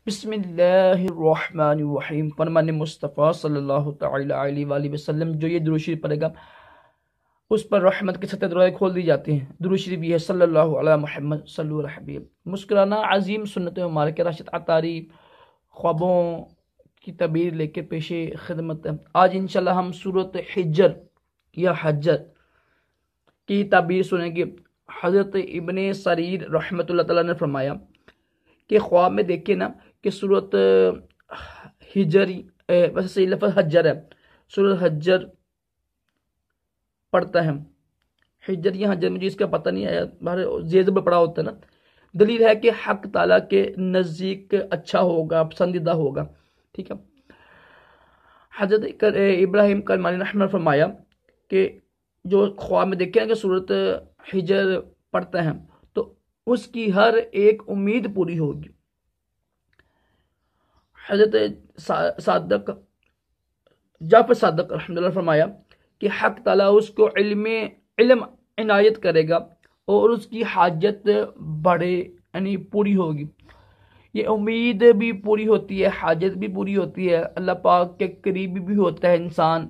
بسم اللہ الرحمن الرحیم۔ فرمان مصطفیٰ صلی اللہ تعالی علیہ وآلہ وسلم، جو یہ درود شریف پڑھے گا اس پر رحمت کے 7 دروازے کھول دی جاتے ہیں۔ درود شریف یہ ہے صلی اللہ علیہ محمد صلی اللہ حبیب۔ مسکرانا عظیم سنت مبارک راشد عطاری خوابوں کی تعبیر لے کے پیش خدمت ہے۔ آج انشاءاللہ ہم سورۃ حجر یا حجر کی تعبیر سنیں گے۔ حضرت ابن سریر رحمۃ اللہ تعالیٰ نے فرمایا کہ خواب میں دیکھے نا کہ سورۃ ہجر، ویسے صحیح لفظ حجر ہے، سورۃ حجر پڑھتا ہے۔ حجر یا حجر مجھے اس کا پتہ نہیں آیا، زیر زبر پڑا ہوتا ہے نا۔ دلیل ہے کہ حق تعالیٰ کے نزدیک اچھا ہوگا، پسندیدہ ہوگا، ٹھیک ہے۔ حضرت ابراہیم کلمانی رحمہ اللہ فرمایا کہ جو خواب میں دیکھے نا کہ سورۃ حجر پڑھتا ہے تو اس کی ہر ایک امید پوری ہوگی۔ حضرت جعفر صادق رحمۃ اللہ فرمایا کہ حق تعالیٰ اس کو علم عنایت کرے گا اور اس کی حاجت بڑے یعنی پوری ہوگی۔ یہ امید بھی پوری ہوتی ہے، حاجت بھی پوری ہوتی ہے، اللہ پاک کے قریب بھی ہوتا ہے انسان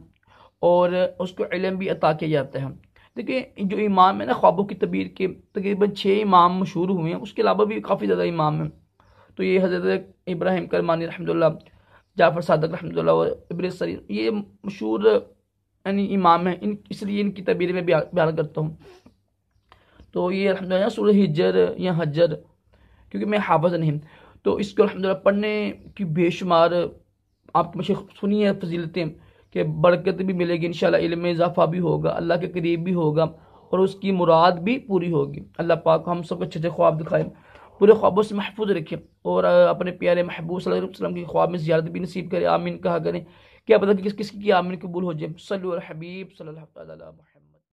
اور اس کو علم بھی عطا کیا جاتا ہے۔ دیکھیں جو امام ہے نا خوابوں کی تعبیر کے تقریباً 6 امام مشہور ہوئے ہیں، اس کے علاوہ بھی کافی زیادہ امام ہیں۔ تو یہ حضرت ابراہیم کلمانی رحمۃ اللہ، جعفر صادق رحمۃ اللہ اور ابن سریر یہ مشہور یعنی امام ہیں، اس لیے ان کی تعبیر میں بیان کرتا ہوں۔ تو یہ الحمد للہ سورہ ہجر یا حجر، کیونکہ میں حافظ نہیں تو اس کو الحمد للہ پڑھنے کی بے شمار آپ کو سنی ہے فضیلتیں کہ برکت بھی ملے گی انشاءاللہ، علم میں اضافہ بھی ہوگا، اللہ کے قریب بھی ہوگا اور اس کی مراد بھی پوری ہوگی۔ اللہ پاک ہم سب کو اچھے خواب دکھائے، پورے خوابوں سے محفوظ رکھے اور اپنے پیارے محبوب صلی اللہ علیہ وسلم کی خواب میں زیارت بھی نصیب کرے۔ آمین کہا کریں، کیا پتہ کہ کس کی آمین قبول ہو جائے۔ صلی اللہ حبیب صلی اللہ علیہ وسلم۔